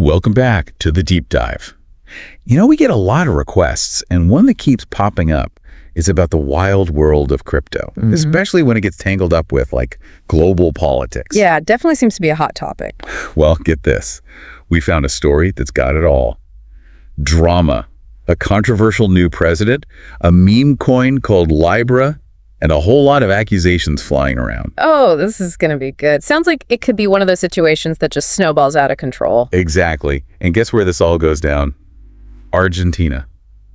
Welcome back to The Deep Dive. You know, we get a lot of requests, and one that keeps popping up is about the wild world of crypto, especially when it gets tangled up with, like, global politics. Yeah, it definitely seems to be a hot topic. Well, get this. We found a story that's got it all. Drama, a controversial new president, a meme coin called LIBRA, and a whole lot of accusations flying around. Oh, this is going to be good. Sounds like it could be one of those situations that just snowballs out of control. Exactly. And guess where this all goes down? Argentina.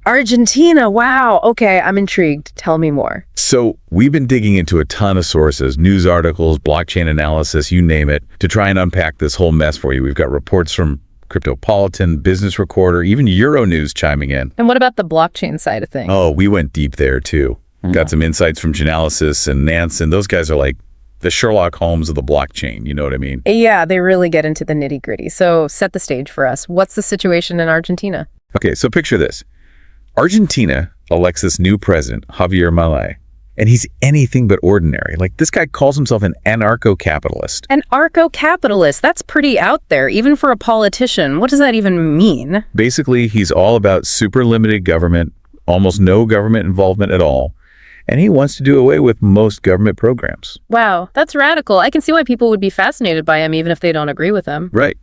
Argentina, wow. Okay, I'm intrigued. Tell me more. So we've been digging into a ton of sources, news articles, blockchain analysis, you name it, to try and unpack this whole mess for you. We've got reports from Cryptopolitan, Business Recorder, even Euronews chiming in. And what about the blockchain side of things? Oh, we went deep there too. Got some insights from Chainalysis and Nansen. Those guys are like the Sherlock Holmes of the blockchain, you know what I mean? Yeah, they really get into the nitty-gritty. So set the stage for us. What's the situation in Argentina? Okay, so picture this. Argentina elects this new president, Javier Milei, and he's anything but ordinary. Like, this guy calls himself an anarcho-capitalist. An anarcho-capitalist, that's pretty out there, even for a politician. What does that even mean? Basically, he's all about super limited government, almost no government involvement at all, and he wants to do away with most government programs. Wow, that's radical. I can see why people would be fascinated by him, even if they don't agree with him. Right.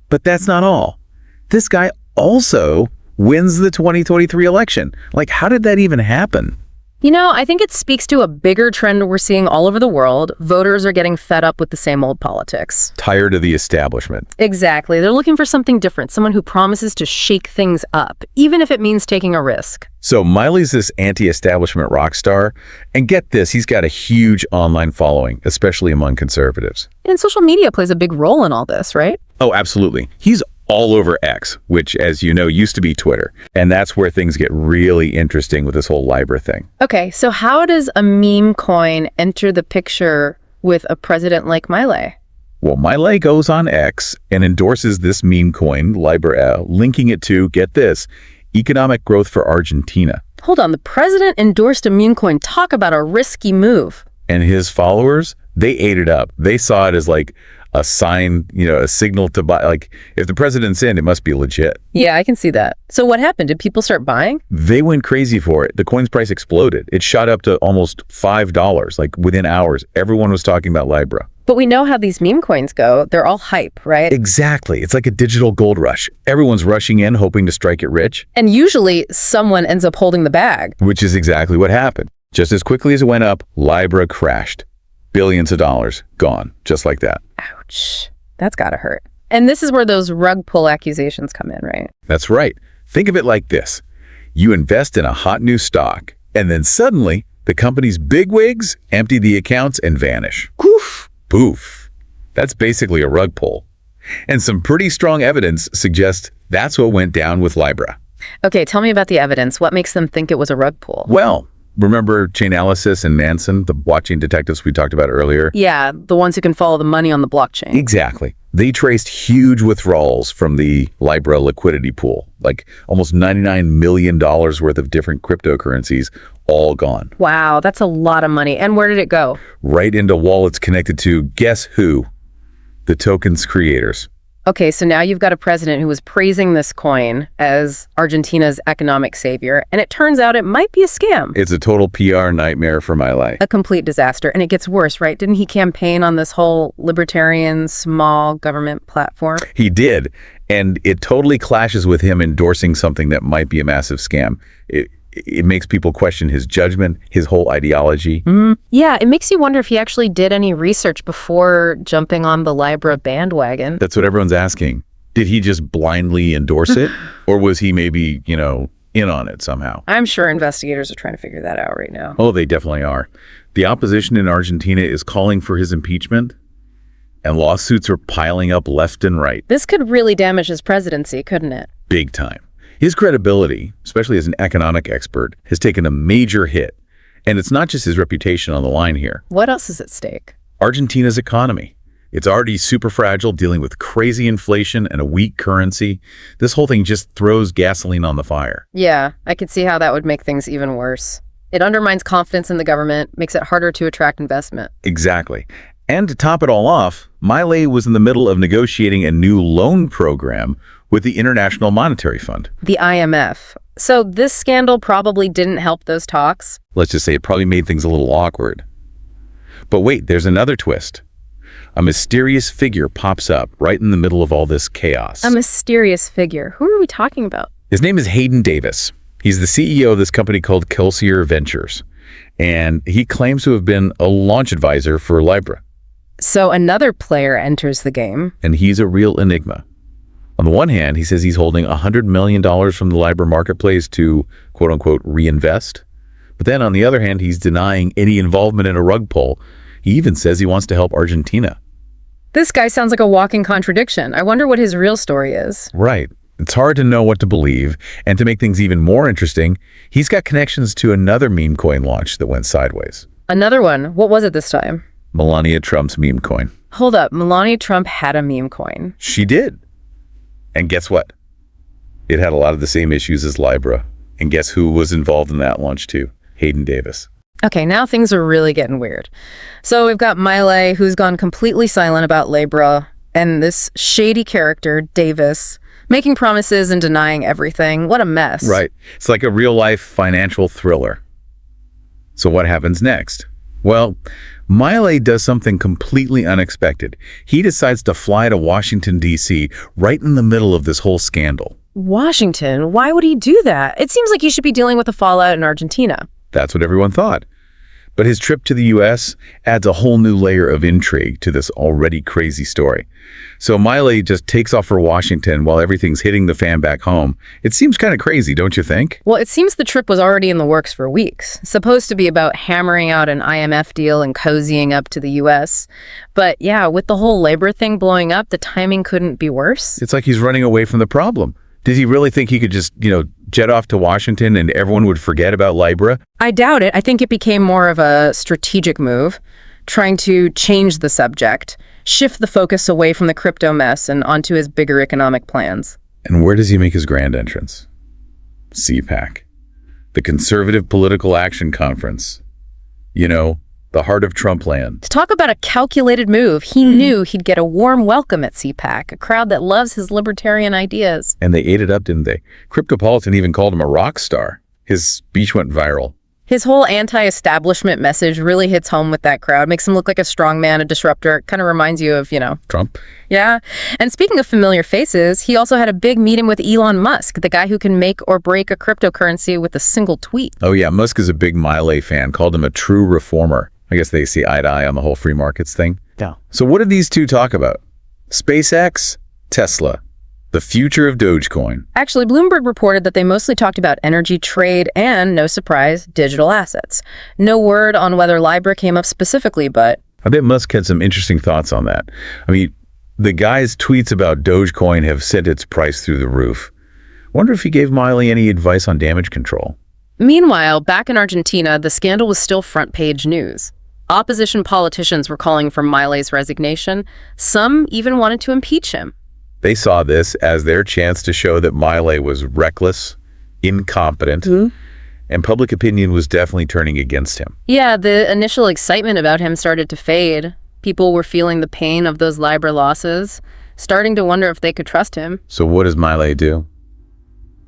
But that's not all. This guy also wins the 2023 election. Like, how did that even happen? You know, I think it speaks to a bigger trend we're seeing all over the world. Voters are getting fed up with the same old politics. Tired of the establishment. Exactly. They're looking for something different, someone who promises to shake things up, even if it means taking a risk. So Miley's this anti-establishment rock star, and get this, he's got a huge online following, especially among conservatives. And social media plays a big role in all this, right? Oh, absolutely. He's all over X, which, as you know, used to be Twitter. And that's where things get really interesting with this whole LIBRA thing. Okay, so how does a meme coin enter the picture with a president like Milei? Well, Milei goes on X and endorses this meme coin, LIBRA, linking it to, get this, economic growth for Argentina. Hold on, the president endorsed a meme coin. Talk about a risky move. And his followers, they ate it up. They saw it as like a sign, a signal to buy. Like, if the president's in, it must be legit. Yeah, I can see that. So what happened? Did people start buying? They went crazy for it. The coin's price exploded. It shot up to almost $5, like within hours. Everyone was talking about LIBRA. But we know how these meme coins go. They're all hype, right? Exactly. It's like a digital gold rush. Everyone's rushing in, hoping to strike it rich. And usually someone ends up holding the bag. Which is exactly what happened. Just as quickly as it went up, LIBRA crashed. Billions of dollars gone, just like that. Ouch. That's gotta hurt. And this is where those rug pull accusations come in, right? That's right. Think of it like this. You invest in a hot new stock, and then suddenly the company's bigwigs empty the accounts and vanish. Poof. Poof. That's basically a rug pull. And some pretty strong evidence suggests that's what went down with LIBRA. Okay, tell me about the evidence. What makes them think it was a rug pull? Well, remember Chainalysis and Nansen, the blockchain detectives we talked about earlier? Yeah, the ones who can follow the money on the blockchain. Exactly. They traced huge withdrawals from the LIBRA liquidity pool, like almost $99 million worth of different cryptocurrencies, all gone. Wow, that's a lot of money. And where did it go? Right into wallets connected to, guess who? The token's creators. Okay, so now you've got a president who was praising this coin as Argentina's economic savior, and it turns out it might be a scam. It's a total PR nightmare for Milei. A complete disaster, and it gets worse, right? Didn't he campaign on this whole libertarian small government platform? He did, and it totally clashes with him endorsing something that might be a massive scam. It makes people question his judgment, his whole ideology. Yeah, it makes you wonder if he actually did any research before jumping on the LIBRA bandwagon. That's what everyone's asking. Did he just blindly endorse it? Or was he maybe, in on it somehow? I'm sure investigators are trying to figure that out right now. Oh, they definitely are. The opposition in Argentina is calling for his impeachment, and lawsuits are piling up left and right. This could really damage his presidency, couldn't it? Big time. His credibility, especially as an economic expert, has taken a major hit. And it's not just his reputation on the line here. What else is at stake? Argentina's economy. It's already super fragile, dealing with crazy inflation and a weak currency. This whole thing just throws gasoline on the fire. Yeah, I could see how that would make things even worse. It undermines confidence in the government, makes it harder to attract investment. Exactly. And to top it all off, Milei was in the middle of negotiating a new loan program with the International Monetary Fund. The IMF. So this scandal probably didn't help those talks. Let's just say it probably made things a little awkward. But wait, there's another twist. A mysterious figure pops up right in the middle of all this chaos. A mysterious figure. Who are we talking about? His name is Hayden Davis. He's the CEO of this company called Kelsier Ventures, and he claims to have been a launch advisor for LIBRA. So another player enters the game. And he's a real enigma. On the one hand, he says he's holding $100 million from the LIBRA marketplace to, quote-unquote, reinvest. But then on the other hand, he's denying any involvement in a rug pull. He even says he wants to help Argentina. This guy sounds like a walking contradiction. I wonder what his real story is. Right. It's hard to know what to believe, and to make things even more interesting, he's got connections to another meme coin launch that went sideways. Another one. What was it this time? Melania Trump's meme coin. Hold up. Melania Trump had a meme coin. She did. And guess what? It had a lot of the same issues as LIBRA. And guess who was involved in that launch too? Hayden Davis. Okay, now things are really getting weird. So we've got Milei, who's gone completely silent about LIBRA, and this shady character, Davis, making promises and denying everything. What a mess. Right. It's like a real-life financial thriller. So what happens next? Well, Milei does something completely unexpected. He decides to fly to Washington, D.C. right in the middle of this whole scandal. Washington? Why would he do that? It seems like he should be dealing with the fallout in Argentina. That's what everyone thought. But his trip to the U.S. adds a whole new layer of intrigue to this already crazy story. So Milei just takes off for Washington while everything's hitting the fan back home. It seems kind of crazy, don't you think? Well, it seems the trip was already in the works for weeks. Supposed to be about hammering out an IMF deal and cozying up to the U.S. But yeah, with the whole labor thing blowing up, the timing couldn't be worse. It's like he's running away from the problem. Did he really think he could just, jet off to Washington and everyone would forget about LIBRA? I doubt it. I think it became more of a strategic move, trying to change the subject, shift the focus away from the crypto mess and onto his bigger economic plans. And where does he make his grand entrance? CPAC, the Conservative Political Action Conference. The heart of Trump land. To talk about a calculated move, he knew he'd get a warm welcome at CPAC, a crowd that loves his libertarian ideas. And they ate it up, didn't they? Cryptopolitan even called him a rock star. His speech went viral. His whole anti-establishment message really hits home with that crowd, makes him look like a strongman, a disruptor. Kind of reminds you of, Trump? Yeah. And speaking of familiar faces, he also had a big meeting with Elon Musk, the guy who can make or break a cryptocurrency with a single tweet. Oh yeah, Musk is a big Milei fan, called him a true reformer. I guess they see eye to eye on the whole free markets thing. Yeah. So what did these two talk about? SpaceX, Tesla, the future of Dogecoin. Actually, Bloomberg reported that they mostly talked about energy trade and, no surprise, digital assets. No word on whether LIBRA came up specifically, but... I bet Musk had some interesting thoughts on that. I mean, the guy's tweets about Dogecoin have sent its price through the roof. Wonder if he gave Milei any advice on damage control. Meanwhile, back in Argentina, the scandal was still front-page news. Opposition politicians were calling for Milei's resignation. Some even wanted to impeach him. They saw this as their chance to show that Milei was reckless, incompetent, and public opinion was definitely turning against him. Yeah, the initial excitement about him started to fade. People were feeling the pain of those LIBRA losses, starting to wonder if they could trust him. So what does Milei do?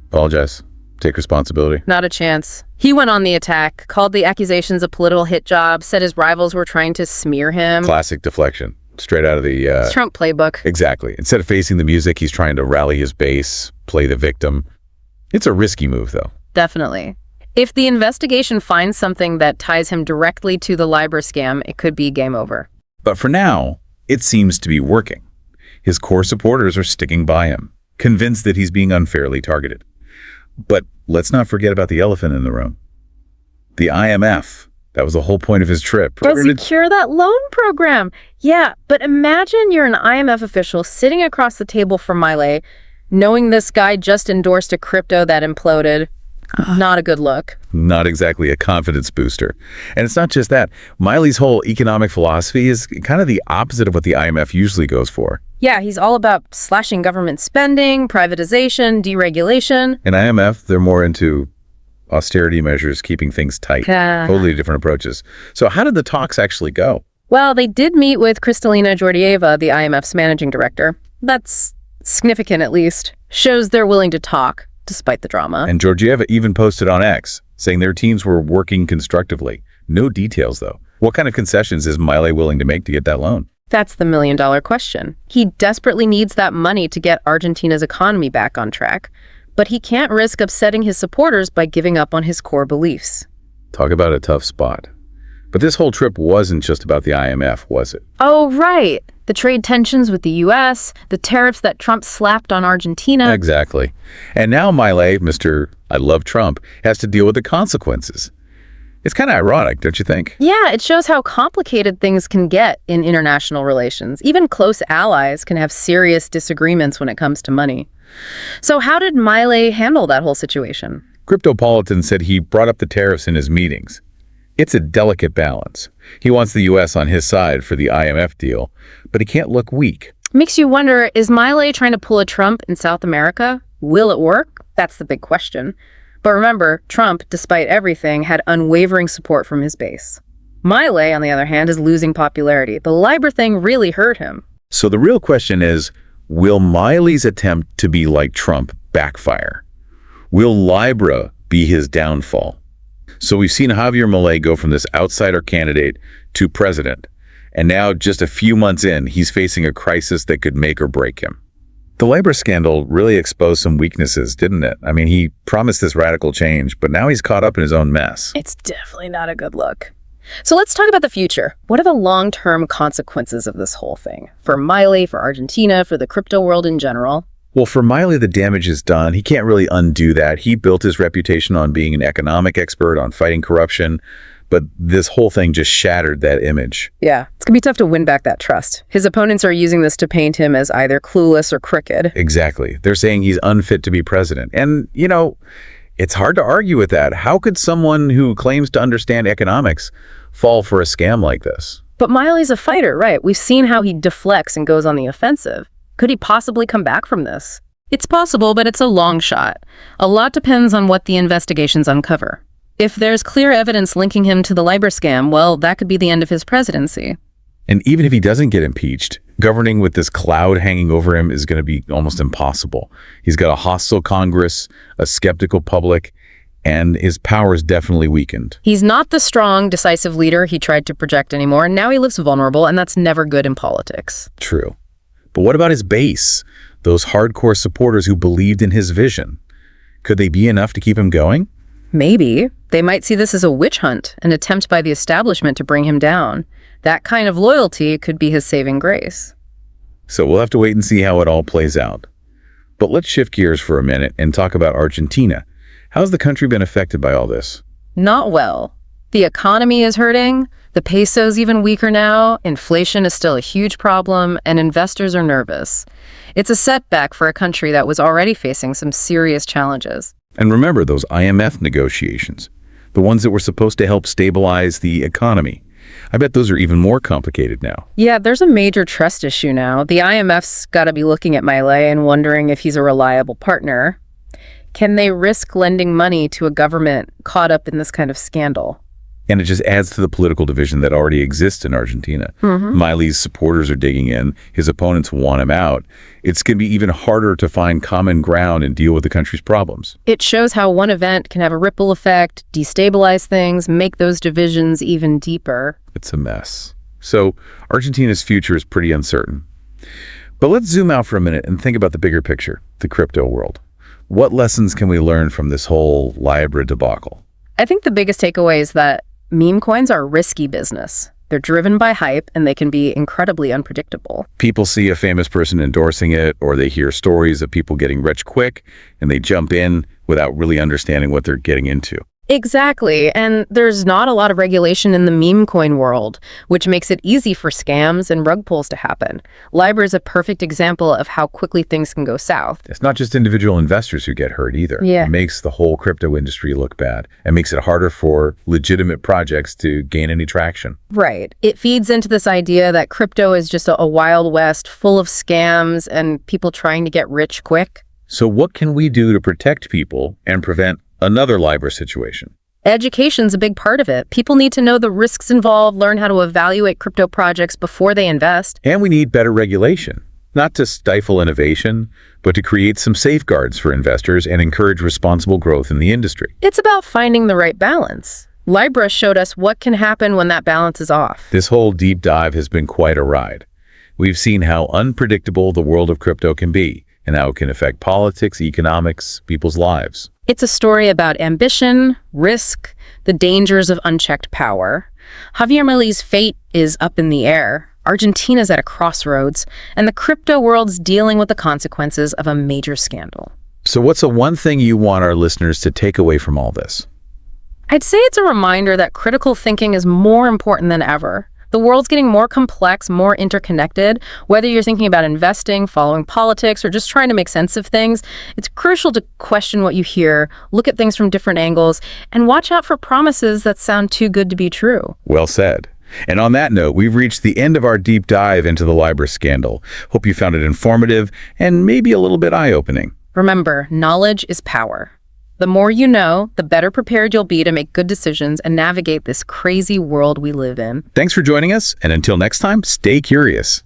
Apologize. Take responsibility. Not a chance. He went on the attack, called the accusations a political hit job, said his rivals were trying to smear him. Classic deflection. Straight out of the... Trump playbook. Exactly. Instead of facing the music, he's trying to rally his base, play the victim. It's a risky move, though. Definitely. If the investigation finds something that ties him directly to the LIBRA scam, it could be game over. But for now, it seems to be working. His core supporters are sticking by him, convinced that he's being unfairly targeted. But let's not forget about the elephant in the room. The IMF. That was the whole point of his trip. To secure that loan program. Yeah, but imagine you're an IMF official sitting across the table from Milei, knowing this guy just endorsed a crypto that imploded. Not a good look. Not exactly a confidence booster. And it's not just that. Miley's whole economic philosophy is kind of the opposite of what the IMF usually goes for. Yeah, he's all about slashing government spending, privatization, deregulation. In IMF, they're more into austerity measures, keeping things tight. Totally different approaches. So how did the talks actually go? Well, they did meet with Kristalina Georgieva, the IMF's managing director. That's significant, at least. Shows they're willing to talk, despite the drama. And Georgieva even posted on X, saying their teams were working constructively. No details, though. What kind of concessions is Milei willing to make to get that loan? That's the million-dollar question. He desperately needs that money to get Argentina's economy back on track, but he can't risk upsetting his supporters by giving up on his core beliefs. Talk about a tough spot. But this whole trip wasn't just about the IMF, was it? Oh, right. The trade tensions with the U.S., the tariffs that Trump slapped on Argentina. Exactly. And now Milei, Mr. I love Trump, has to deal with the consequences. It's kind of ironic, don't you think? Yeah, it shows how complicated things can get in international relations. Even close allies can have serious disagreements when it comes to money. So how did Milei handle that whole situation? Cryptopolitan said he brought up the tariffs in his meetings. It's a delicate balance. He wants the U.S. on his side for the IMF deal, but he can't look weak. Makes you wonder, is Milei trying to pull a Trump in South America? Will it work? That's the big question. But remember, Trump, despite everything, had unwavering support from his base. Milei, on the other hand, is losing popularity. The LIBRA thing really hurt him. So the real question is, will Milei's attempt to be like Trump backfire? Will LIBRA be his downfall? So we've seen Javier Milei go from this outsider candidate to president, and now just a few months in, he's facing a crisis that could make or break him. The LIBRA scandal really exposed some weaknesses, didn't it? I mean, he promised this radical change, but now he's caught up in his own mess. It's definitely not a good look. So let's talk about the future. What are the long-term consequences of this whole thing? For Milei, for Argentina, for the crypto world in general? Well, for Milei, the damage is done. He can't really undo that. He built his reputation on being an economic expert, on fighting corruption, but this whole thing just shattered that image. Yeah, it's going to be tough to win back that trust. His opponents are using this to paint him as either clueless or crooked. Exactly. They're saying he's unfit to be president. And, you know, it's hard to argue with that. How could someone who claims to understand economics fall for a scam like this? But Miley's a fighter, right? We've seen how he deflects and goes on the offensive. Could he possibly come back from this? It's possible, but it's a long shot. A lot depends on what the investigations uncover. If there's clear evidence linking him to the LIBRA scam, well, that could be the end of his presidency. And even if he doesn't get impeached, governing with this cloud hanging over him is going to be almost impossible. He's got a hostile Congress, a skeptical public, and his power is definitely weakened. He's not the strong, decisive leader he tried to project anymore, and now he looks vulnerable, and that's never good in politics. True. But what about his base? Those hardcore supporters who believed in his vision? Could they be enough to keep him going? Maybe. They might see this as a witch hunt, an attempt by the establishment to bring him down. That kind of loyalty could be his saving grace. So we'll have to wait and see how it all plays out. But let's shift gears for a minute and talk about Argentina. How's the country been affected by all this? Not well. The economy is hurting, the peso's even weaker now, inflation is still a huge problem, and investors are nervous. It's a setback for a country that was already facing some serious challenges. And remember those IMF negotiations, the ones that were supposed to help stabilize the economy. I bet those are even more complicated now. Yeah, there's a major trust issue now. The IMF's got to be looking at Milei and wondering if he's a reliable partner. Can they risk lending money to a government caught up in this kind of scandal? And it just adds to the political division that already exists in Argentina. Milei's supporters are digging in. His opponents want him out. It's going to be even harder to find common ground and deal with the country's problems. It shows how one event can have a ripple effect, destabilize things, make those divisions even deeper. It's a mess. So Argentina's future is pretty uncertain. But let's zoom out for a minute and think about the bigger picture, the crypto world. What lessons can we learn from this whole LIBRA debacle? I think the biggest takeaway is that meme coins are risky business. They're driven by hype, and they can be incredibly unpredictable. People see a famous person endorsing it, or they hear stories of people getting rich quick, and they jump in without really understanding what they're getting into. Exactly, and there's not a lot of regulation in the meme coin world, which makes it easy for scams and rug pulls to happen. LIBRA is a perfect example of how quickly things can go south. It's not just individual investors who get hurt either. Yeah. It makes the whole crypto industry look bad and makes it harder for legitimate projects to gain any traction. Right. It feeds into this idea that crypto is just a wild west full of scams and people trying to get rich quick. So what can we do to protect people and prevent another LIBRA situation? Education's a big part of it. People need to know the risks involved, learn how to evaluate crypto projects before they invest. And we need better regulation, not to stifle innovation, but to create some safeguards for investors and encourage responsible growth in the industry. It's about finding the right balance. LIBRA showed us what can happen when that balance is off. This whole deep dive has been quite a ride. We've seen how unpredictable the world of crypto can be and how it can affect politics, economics, people's lives. It's a story about ambition, risk, the dangers of unchecked power. Javier Milei's fate is up in the air. Argentina's at a crossroads, and the crypto world's dealing with the consequences of a major scandal. So what's the one thing you want our listeners to take away from all this? I'd say it's a reminder that critical thinking is more important than ever. The world's getting more complex, more interconnected. Whether you're thinking about investing, following politics, or just trying to make sense of things, it's crucial to question what you hear, look at things from different angles, and watch out for promises that sound too good to be true. Well said. And on that note, we've reached the end of our deep dive into the LIBRA scandal. Hope you found it informative and maybe a little bit eye-opening. Remember, knowledge is power. The more you know, the better prepared you'll be to make good decisions and navigate this crazy world we live in. Thanks for joining us, and until next time, stay curious.